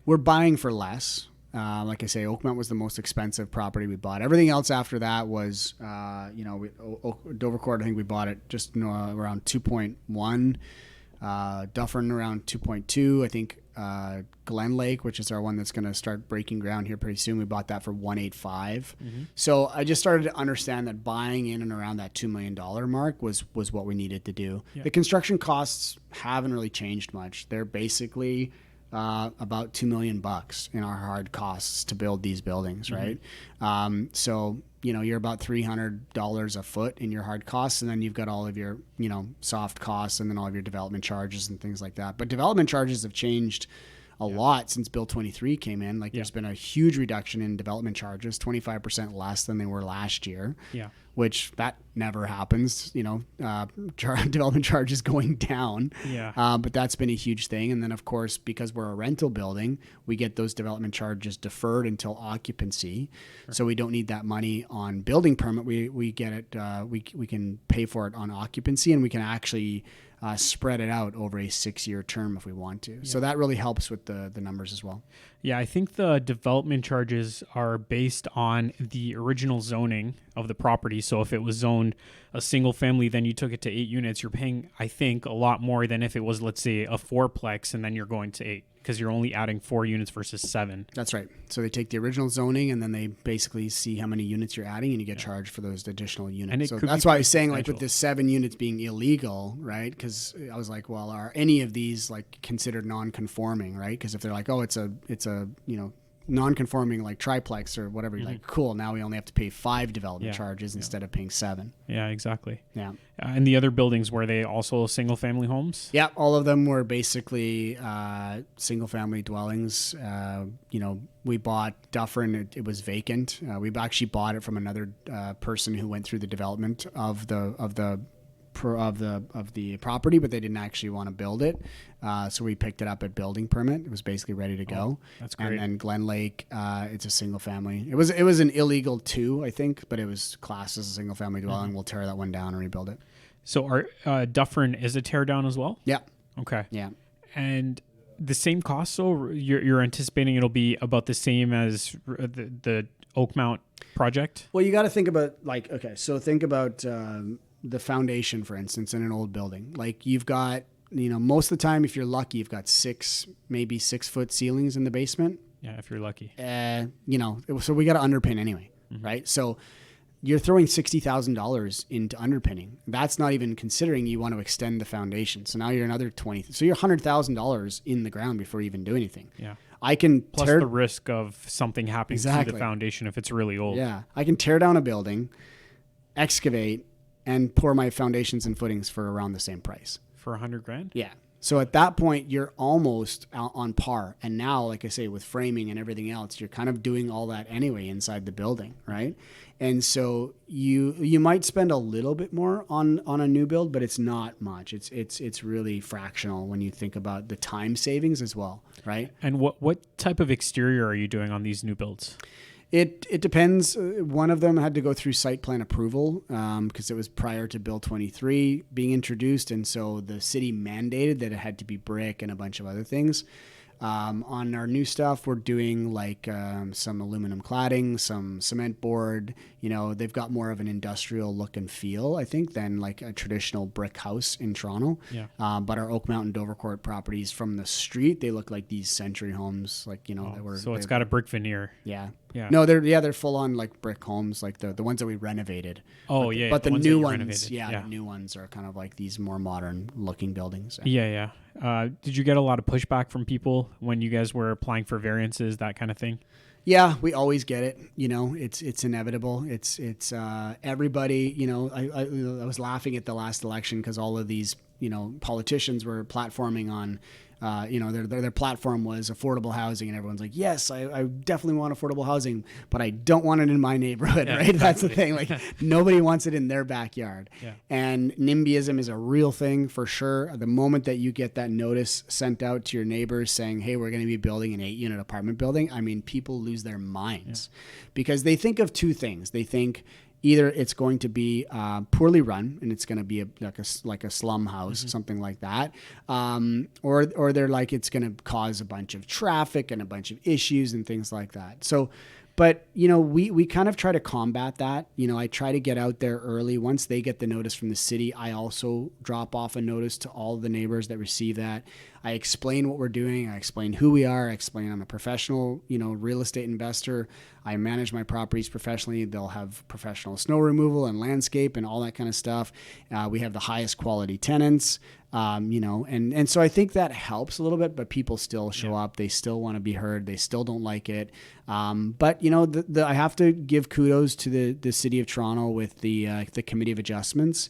We're buying for less. Like I say, Oakmount was the most expensive property we bought. Everything else after that was, Dovercourt, I think we bought it just around 2.1. Dufferin around 2.2. I think Glen Lake, which is our one that's going to start breaking ground here pretty soon, we bought that for 185. So I just started to understand that buying in and around that $2 million mark was what we needed to do. The construction costs haven't really changed much. They're basically about $2 million in our hard costs to build these buildings, right? So you're about $300 a foot in your hard costs, and then you've got all of your soft costs, and then all of your development charges and things like that. But development charges have changed a lot since Bill 23 came in. There's been a huge reduction in development charges, 25% less than they were last year. Which that never happens, development charges going down. But that's been a huge thing. And then, of course, because we're a rental building, we get those development charges deferred until occupancy. So we don't need that money on building permit. We get it. We can pay for it on occupancy, and we can actually spread it out over a 6-year term if we want to. So that really helps with the numbers as well. Yeah, I think the development charges are based on the original zoning of the property. So if it was zoned a single family, then you took it to 8 units, you're paying, I think, a lot more than if it was, let's say, a 4-plex and then you're going to 8, because you're only adding 4 units versus 7. That's right. So they take the original zoning and then they basically see how many units you're adding, and you get charged for those additional units. So that's why I was saying, like, with the 7 units being illegal, right? Because I was like, well, are any of these like considered non-conforming, right? Because if they're like, oh, it's a non-conforming like triplex or whatever, you're like, cool, now we only have to pay 5 development charges instead of paying 7. Yeah, exactly. Yeah. And the other buildings, were they also single family homes? Yeah, all of them were basically single family dwellings. We bought Dufferin, it was vacant. We actually bought it from another person who went through the development of the property, but they didn't actually want to build it. So we picked it up at building permit. It was basically ready to go. That's great. And then Glen Lake, it's a single family. It was an illegal 2, I think, but it was classed as a single family dwelling. We'll tear that one down and rebuild it. So our Dufferin is a tear down as well? Yeah. Okay. Yeah. And the same cost, so you're anticipating it'll be about the same as the Oakmount project? Well, you got to think about think about the foundation, for instance, in an old building. Like, you've got, most of the time, if you're lucky, you've got 6 foot ceilings in the basement. Yeah, if you're lucky. So we got to underpin anyway, right? So you're throwing $60,000 into underpinning. That's not even considering you want to extend the foundation. So now you're another $20,000. So you're $100,000 in the ground before you even do anything. Yeah. I can plus the risk of something happening to the foundation if it's really old. Yeah. I can tear down a building, excavate, and pour my foundations and footings for around the same price. For $100,000? Yeah. So at that point, you're almost on par. And now, like I say, with framing and everything else, you're kind of doing all that anyway inside the building, right? And so you might spend a little bit more on a new build, but it's not much. It's really fractional when you think about the time savings as well, right? And what type of exterior are you doing on these new builds? It depends. One of them had to go through site plan approval because it was prior to Bill 23 being introduced. And so the city mandated that it had to be brick and a bunch of other things. On our new stuff, we're doing like some aluminum cladding, some cement board. They've got more of an industrial look and feel, I think, than like a traditional brick house in Toronto. Yeah. But our Oakmount and Dovercourt properties from the street, they look like these century homes, like that were. So it's got a brick veneer. Yeah. Yeah. No, they're full on like brick homes, like the ones that we renovated. Oh, but yeah. the new ones, renovated. the new ones are kind of like these more modern looking buildings. Yeah. Did you get a lot of pushback from people when you guys were applying for variances, that kind of thing? Yeah, we always get it. You know, it's inevitable. It's everybody. You know, I was laughing at the last election because all of these, you know, politicians were platforming on, you know, their platform was affordable housing, and everyone's like, yes, I definitely want affordable housing, but I don't want it in my neighborhood, right? Exactly. That's the thing. Like nobody wants it in their backyard. Yeah. And NIMBYism is a real thing for sure. The moment that you get that notice sent out to your neighbors saying, hey, we're going to be building an 8-unit apartment building, I mean, people lose their minds because they think of two things. They think either it's going to be poorly run and it's going to be like a slum house, something like that, or they're like it's going to cause a bunch of traffic and a bunch of issues and things like that. So, but you know, we kind of try to combat that. You know, I try to get out there early. Once they get the notice from the city, I also drop off a notice to all the neighbors that receive that. I explain what we're doing. I explain who we are. I explain I'm a professional, you know, real estate investor. I manage my properties professionally. They'll have professional snow removal and landscape and all that kind of stuff. We have the highest quality tenants, you know, and so I think that helps a little bit, but people still show up. They still want to be heard. They still don't like it. But, you know, I have to give kudos to the City of Toronto with the Committee of Adjustments.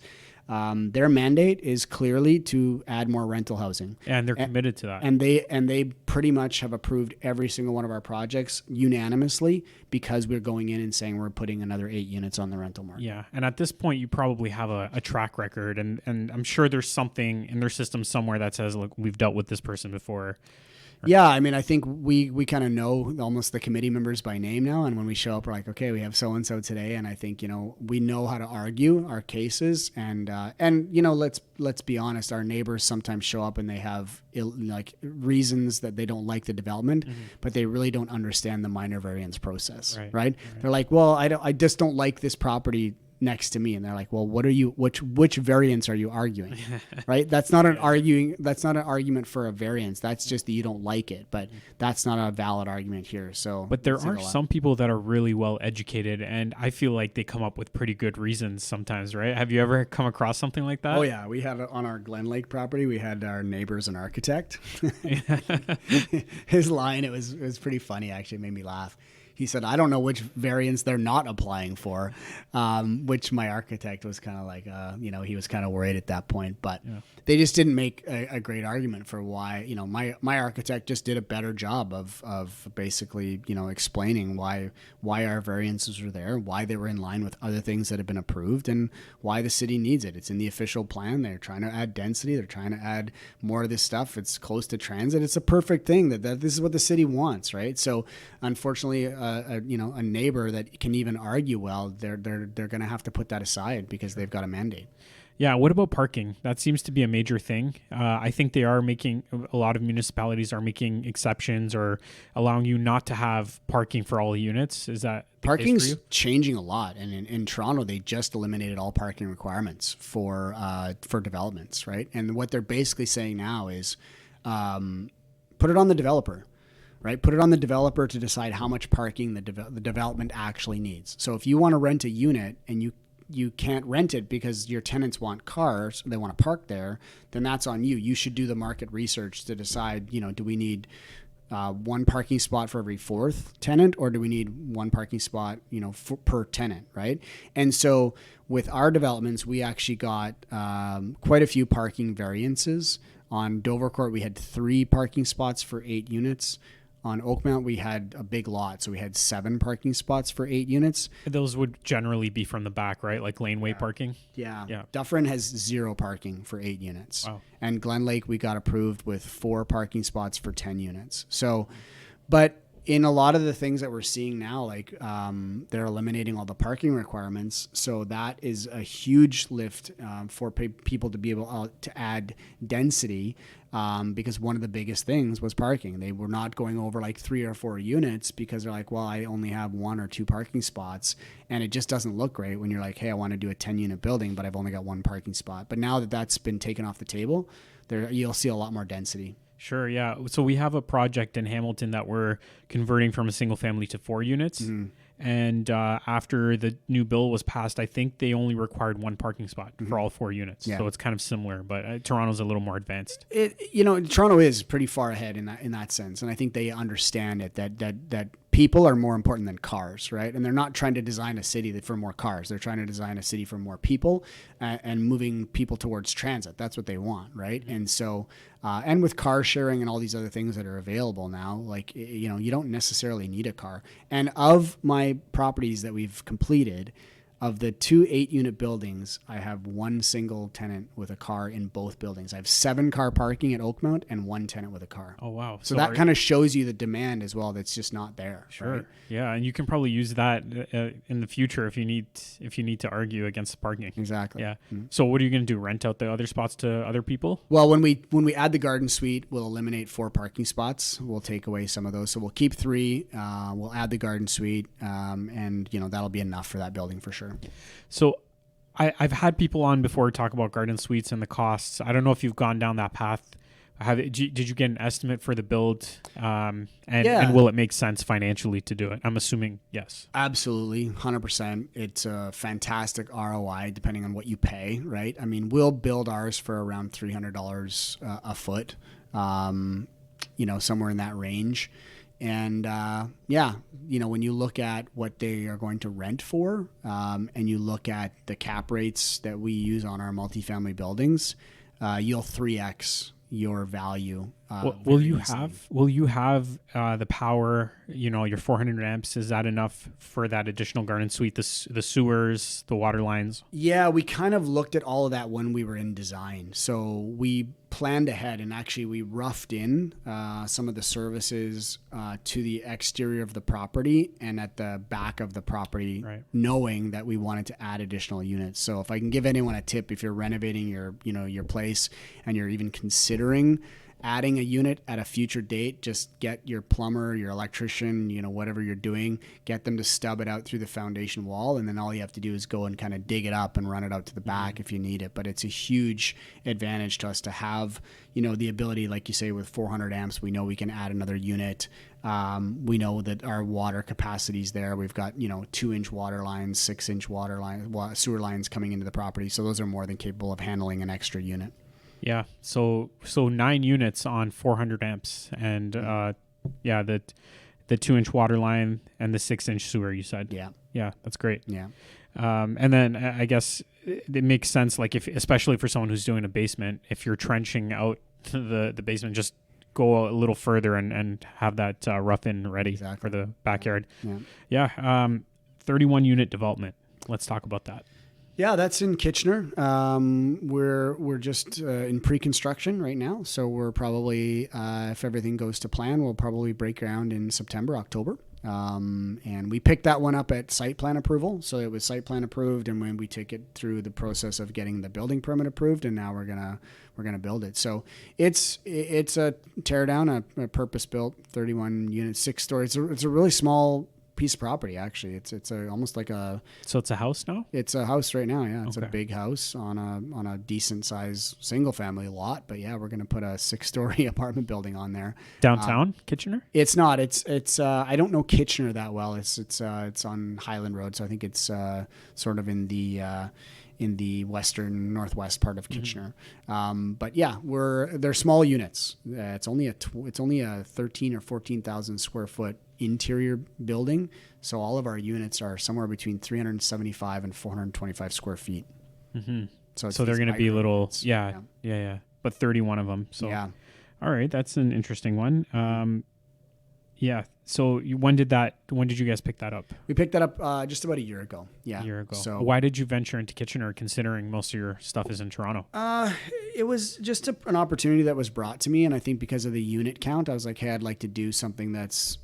Their mandate is clearly to add more rental housing, And they're committed to that. and they pretty much have approved every single one of our projects unanimously because we're going in and saying we're putting another 8 units on the rental market. Yeah. And at this point, you probably have a track record, and I'm sure there's something in their system somewhere that says, look, we've dealt with this person before. Yeah, I mean, I think we kind of know almost the committee members by name now, and when we show up, we're like, okay, we have so and so today, and I think, you know, we know how to argue our cases, and you know, let's be honest, our neighbors sometimes show up and they have like reasons that they don't like the development, but they really don't understand the minor variance process, right? They're like, well, I just don't like this property next to me, and they're like, well, which variance are you arguing? Right? That's not an argument for a variance. That's just that you don't like it, but that's not a valid argument here. So But there are some people that are really well educated, and I feel like they come up with pretty good reasons sometimes, right? Have you ever come across something like that? Oh yeah, we had on our Glen Lake property, we had our neighbor's an architect. His line, it was pretty funny, actually. It made me laugh. He said, I don't know which variance they're not applying for, which my architect was kind of like, you know, he was kind of worried at that point. But they just didn't make a great argument for why, you know, my architect just did a better job of basically, you know, explaining why our variances were there, why they were in line with other things that have been approved, and why the city needs it. It's in the official plan. They're trying to add density. They're trying to add more of this stuff. It's close to transit. It's a perfect thing that this is what the city wants, right? So unfortunately, you know, a neighbor that can even argue well, they're going to have to put that aside because they've got a mandate. Yeah. What about parking? That seems to be a major thing. I think a lot of municipalities are making exceptions or allowing you not to have parking for all units. Is that the case for Parking's you? changing a lot, and in Toronto, they just eliminated all parking requirements for developments, right? And what they're basically saying now is, put it on the developer. Right, put it on the developer to decide how much parking the development actually needs. So if you want to rent a unit and you can't rent it because your tenants want cars, they want to park there, then that's on you. You should do the market research to decide, you know, do we need one parking spot for every fourth tenant, or do we need one parking spot, you know, per tenant, right? And so with our developments, we actually got quite a few parking variances. On Dovercourt, we had 3 parking spots for 8 units. On Oakmount, we had a big lot, so we had 7 parking spots for 8 units. Those would generally be from the back, right? Like laneway parking. Yeah. Dufferin has 0 parking for 8 units. Wow. And Glen Lake, we got approved with 4 parking spots for 10 units. So, but in a lot of the things that we're seeing now, like they're eliminating all the parking requirements. So that is a huge lift for people to be able to add density, because one of the biggest things was parking. They were not going over like 3 or 4 units because they're like, well, I only have 1 or 2 parking spots. And it just doesn't look great when you're like, hey, I want to do a 10-unit building, but I've only got 1 parking spot. But now that that's been taken off the table, you'll see a lot more density. Sure, yeah. So we have a project in Hamilton that we're converting from a single family to 4 units. And after the new bill was passed, I think they only required one parking spot for all 4 units. Yeah. So it's kind of similar, but Toronto's a little more advanced. Toronto is pretty far ahead in that sense, and I think they understand it that people are more important than cars, right? And they're not trying to design a city for more cars. They're trying to design a city for more people and moving people towards transit. That's what they want, right? And so, and with car sharing and all these other things that are available now, like, you don't necessarily need a car. And of my properties that we've completed, of the 2 8-unit buildings, I have one single tenant with a car in both buildings. I have 7 car parking at Oakmount and 1 tenant with a car. Oh, wow. So that kind of shows you the demand as well. That's just not there. Sure. Right? Yeah, and you can probably use that in the future if you need to argue against parking. Exactly. Yeah. So what are you going to do? Rent out the other spots to other people? Well, when we add the garden suite, we'll eliminate 4 parking spots. We'll take away some of those. So we'll keep 3. We'll add the garden suite, and that'll be enough for that building for sure. So I've had people on before talk about garden suites and the costs. I don't know if you've gone down that path. Did you get an estimate for the build? And will it make sense financially to do it? I'm assuming yes. Absolutely, 100%. It's a fantastic ROI depending on what you pay, right? I mean, we'll build ours for around $300 a foot, somewhere in that range. And when you look at what they are going to rent for, and you look at the cap rates that we use on our multifamily buildings, you'll 3x your value. Will you have the power? Your 400 amps. Is that enough for that additional garden suite? The sewers, the water lines. Yeah, we kind of looked at all of that when we were in design. So we planned ahead, and actually we roughed in some of the services to the exterior of the property and at the back of the property, right, knowing that we wanted to add additional units. So if I can give anyone a tip, if you're renovating your place and you're even considering adding a unit at a future date, just get your plumber, your electrician, whatever you're doing, get them to stub it out through the foundation wall. And then all you have to do is go and kind of dig it up and run it out to the back if you need it. But it's a huge advantage to us to have, the ability, like you say, with 400 amps, we know we can add another unit. We know that our water capacity is there. We've got, 2-inch water lines, 6-inch water lines, sewer lines coming into the property. So those are more than capable of handling an extra unit. Yeah. So 9 units on 400 amps and the 2-inch water line and the 6-inch sewer, you said. Yeah. Yeah. That's great. Yeah. And then I guess it makes sense, like especially for someone who's doing a basement, if you're trenching out the basement, just go a little further and have that rough in ready for the backyard. Yeah. 31 unit development. Let's talk about that. Yeah, that's in Kitchener. We're just in pre-construction right now, so we're probably, if everything goes to plan, we'll probably break ground in September, October. And we picked that one up at site plan approval, so it was site plan approved, and when we took it through the process of getting the building permit approved, and now we're gonna build it. So it's a tear down, a purpose built 31 unit, 6 stories. It's a really small piece of property, actually. It's almost like a. So it's a house now? It's a house right now. Yeah, it's a big house on a decent size single family lot. But yeah, we're gonna put a 6-story apartment building on there. Downtown Kitchener? It's not. It's. I don't know Kitchener that well. It's on Highland Road, so I think it's sort of in the western northwest part of Kitchener. But yeah, they're small units. It's only a 13 or 14,000 square foot interior building. So all of our units are somewhere between 375 and 425 square feet. Mm-hmm. So they're going to be little, yeah. But 31 of them. So yeah. All right, that's an interesting one. Yeah. So when did you guys pick that up? We picked that up just about a year ago. Yeah. A year ago. So why did you venture into Kitchener, considering most of your stuff is in Toronto? It was just an opportunity that was brought to me. And I think because of the unit count, I was like, hey, I'd like to do something that's,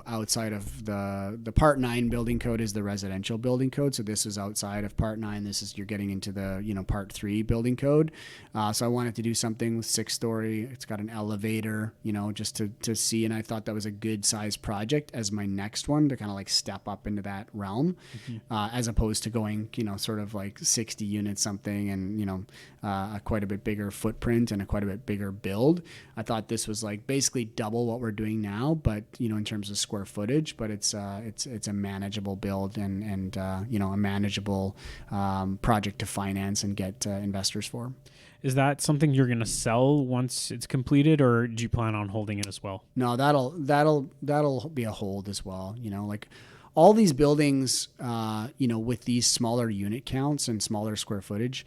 outside of the Part 9 building code is the residential building code. So this is outside of Part 9. You're getting into the, Part 3 building code. So I wanted to do something with 6-story. It's got an elevator, just to see. And I thought that was a good size project as my next one to kind of like step up into that realm, as opposed to going, sort of like 60 units something and, a quite a bit bigger footprint and a quite a bit bigger build. I thought this was like basically double what we're doing now, but, in terms of square footage, but it's a manageable build and a manageable project to finance and get investors for. Is that something you're going to sell once it's completed, or do you plan on holding it as well? No, that'll be a hold as well. Like all these buildings, with these smaller unit counts and smaller square footage,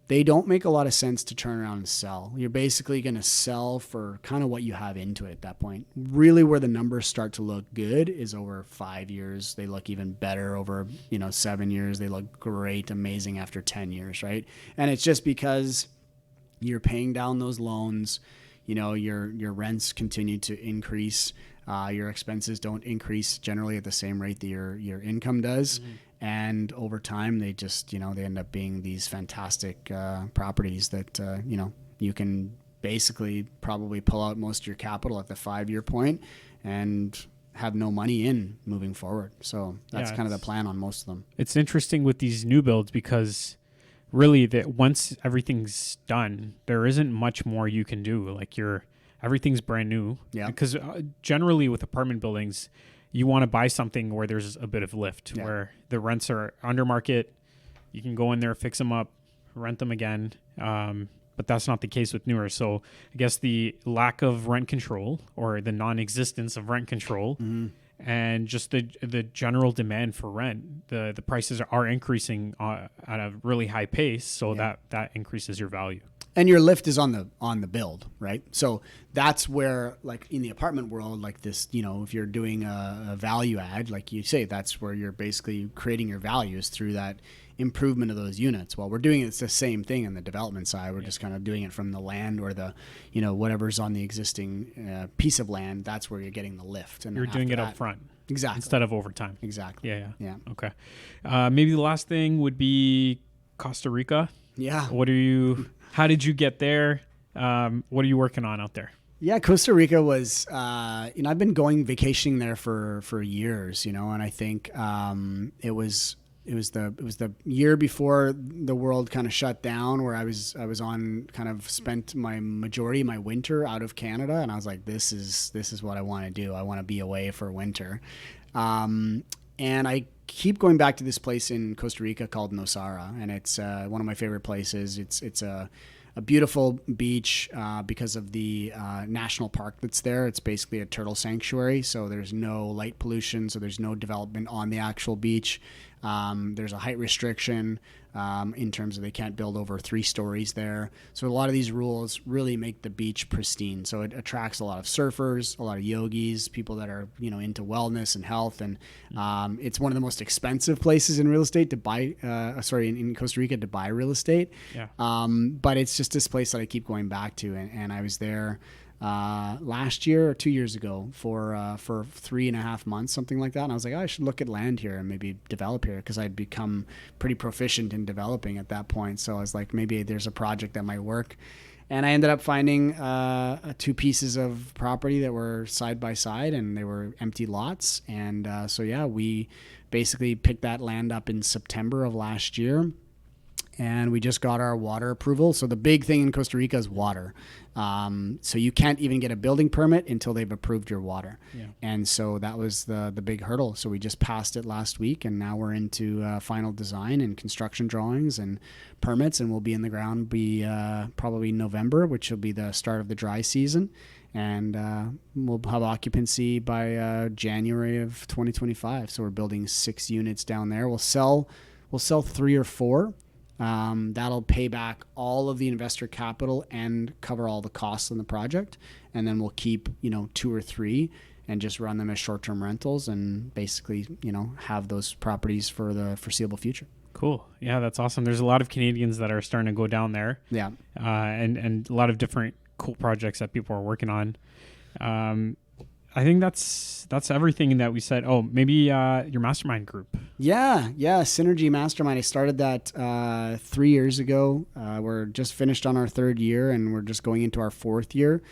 they don't make a lot of sense to turn around and sell. You're basically going to sell for kind of what you have into it at that point. Really where the numbers start to look good is over 5 years. They look even better over, 7 years. They look great, amazing after 10 years, right? And it's just because you're paying down those loans, your rents continue to increase, your expenses don't increase generally at the same rate that your income does. And over time, they just, they end up being these fantastic properties that, you can basically probably pull out most of your capital at the 5-year point and have no money in moving forward. So that's kind of the plan on most of them. It's interesting with these new builds because really that once everything's done, there isn't much more you can do. Like everything's brand new. Yeah. Because generally with apartment buildings, you want to buy something where there's a bit of lift, where the rents are under market. You can go in there, fix them up, rent them again. But that's not the case with newer. So I guess the lack of rent control or the non-existence of rent control and just the general demand for rent, the prices are increasing at a really high pace, so that increases your value. And your lift is on the build, right? So that's where, like in the apartment world, like this, if you're doing a value add, like you say, that's where you're basically creating your values through that improvement of those units. Well, we're doing it's the same thing on the development side. We're just kind of doing it from the land or the, whatever's on the existing piece of land. That's where you're getting the lift. And you're doing it up front. Exactly. Instead of over time. Exactly. Yeah. Okay. Maybe the last thing would be Costa Rica. Yeah. How did you get there? What are you working on out there? Yeah, Costa Rica was, I've been going vacationing there for years, and I think it was the year before the world kind of shut down, where I was on kind of spent my majority of my winter out of Canada, and I was like, this is what I want to do. I want to be away for winter, and I keep going back to this place in Costa Rica called Nosara, and it's one of my favorite places. It's a beautiful beach because of the national park that's there. It's basically a turtle sanctuary, so there's no light pollution, so there's no development on the actual beach. There's a height restriction in terms of they can't build over 3 stories there. So a lot of these rules really make the beach pristine. So it attracts a lot of surfers, a lot of yogis, people that are into wellness and health. And it's one of the most expensive places in real estate to buy. In Costa Rica to buy real estate. Yeah. But it's just this place that I keep going back to, and I was there last year or 2 years ago for 3.5 months, something like that. And I was like, I should look at land here and maybe develop here, because I'd become pretty proficient in developing at that point. So I was like, maybe there's a project that might work. And I ended up finding 2 pieces of property that were side by side, and they were empty lots. And we basically picked that land up in September of last year. And we just got our water approval. So the big thing in Costa Rica is water. So you can't even get a building permit until they've approved your water. Yeah. And so that was the big hurdle. So we just passed it last week, and now we're into final design and construction drawings and permits, and we'll be in the ground probably November, which will be the start of the dry season. And we'll have occupancy by January of 2025. So we're building 6 units down there. We'll sell 3 or 4. That'll pay back all of the investor capital and cover all the costs on the project. And then we'll keep, 2 or 3 and just run them as short-term rentals and basically, have those properties for the foreseeable future. Cool. Yeah, that's awesome. There's a lot of Canadians that are starting to go down there. Yeah. And a lot of different cool projects that people are working on. I think that's everything that we said. Oh, maybe your mastermind group. Yeah, Synergy Mastermind. I started that 3 years ago. We're just finished on our 3rd year, and we're just going into our 4th year.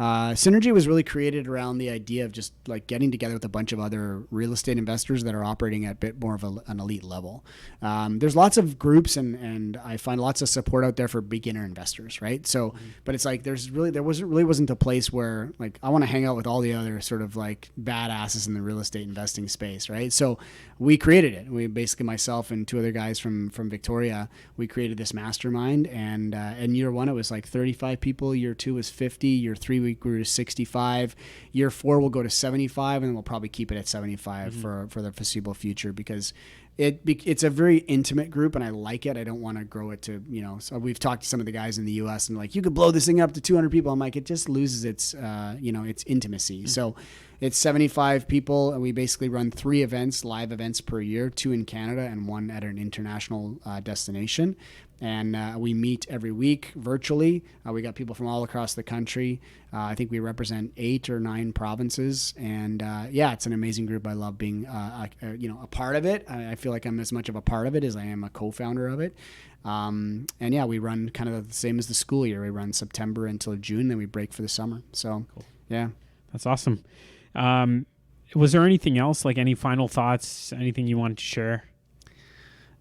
Synergy was really created around the idea of just like getting together with a bunch of other real estate investors that are operating at a bit more of an elite level. There's lots of groups and I find lots of support out there for beginner investors, right? So, but it's like there wasn't a place where like I want to hang out with all the other sort of like badasses in the real estate investing space, right? So we created it. We basically, myself and two other guys from Victoria, we created this mastermind, and in year one it was like 35 people. Year two was 50. Year three we grew to 65. Year four we'll go to 75, and we'll probably keep it at 75 for the foreseeable future, because it's a very intimate group, and I like it. I don't want to grow it to, so we've talked to some of the guys in the US and like, you could blow this thing up to 200 people. I'm like, it just loses its, its intimacy. So it's 75 people, and we basically run 3 events, live events per year, 2 in Canada and 1 at an international destination. And we meet every week virtually. We got people from all across the country. I think we represent 8 or 9 provinces. And it's an amazing group. I love being, a part of it. I feel like I'm as much of a part of it as I am a co-founder of it. We run kind of the same as the school year. We run September until June, then we break for the summer. So, cool. Yeah. That's awesome. Was there anything else, like any final thoughts, anything you wanted to share?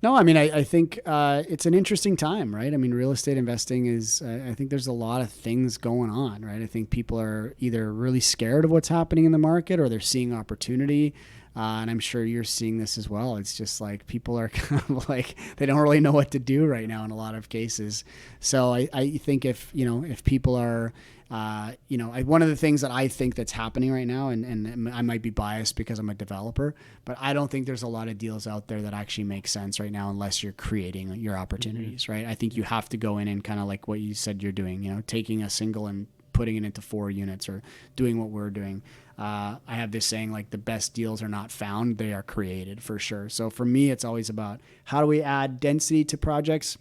No, I mean, I think it's an interesting time, right? I mean, real estate investing is, I think there's a lot of things going on, right? I think people are either really scared of what's happening in the market, or they're seeing opportunity. And I'm sure you're seeing this as well. It's just like people are kind of like, they don't really know what to do right now in a lot of cases. So I think if people are, one of the things that I think that's happening right now, and I might be biased because I'm a developer, but I don't think there's a lot of deals out there that actually make sense right now unless you're creating your opportunities, right? I think you have to go in and kind of like what you said you're doing, taking a single and putting it into 4 units, or doing what we're doing. I have this saying, like, the best deals are not found, they are created, for sure. So for me, it's always about how do we add density to projects?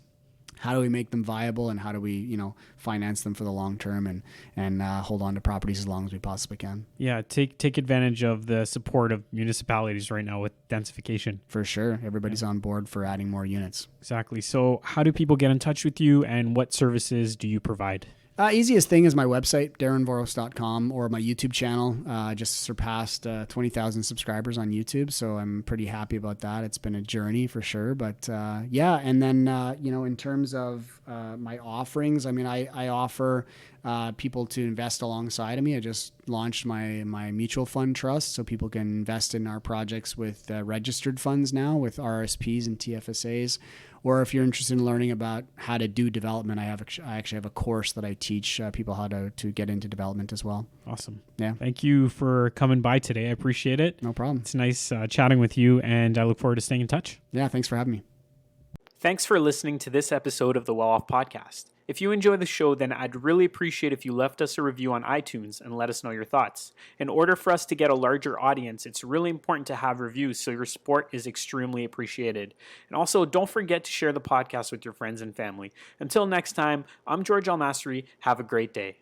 How do we make them viable, and how do we, finance them for the long term and hold on to properties as long as we possibly can? Yeah, take advantage of the support of municipalities right now with densification. For sure. Everybody's on board for adding more units. Exactly. So how do people get in touch with you, and what services do you provide? Easiest thing is my website, darrenvoros.com, or my YouTube channel. Just surpassed 20,000 subscribers on YouTube, so I'm pretty happy about that. It's been a journey for sure, but and then in terms of my offerings, I mean, I offer people to invest alongside of me. I just launched my mutual fund trust, so people can invest in our projects with registered funds now, with RSPs and TFSAs. Or if you're interested in learning about how to do development, I actually have a course that I teach people how to get into development as well. Awesome. Yeah. Thank you for coming by today. I appreciate it. No problem. It's nice chatting with you, and I look forward to staying in touch. Yeah, thanks for having me. Thanks for listening to this episode of the Well Off Podcast. If you enjoy the show, then I'd really appreciate if you left us a review on iTunes and let us know your thoughts. In order for us to get a larger audience, it's really important to have reviews, so your support is extremely appreciated. And also, don't forget to share the podcast with your friends and family. Until next time, I'm George Almasri. Have a great day.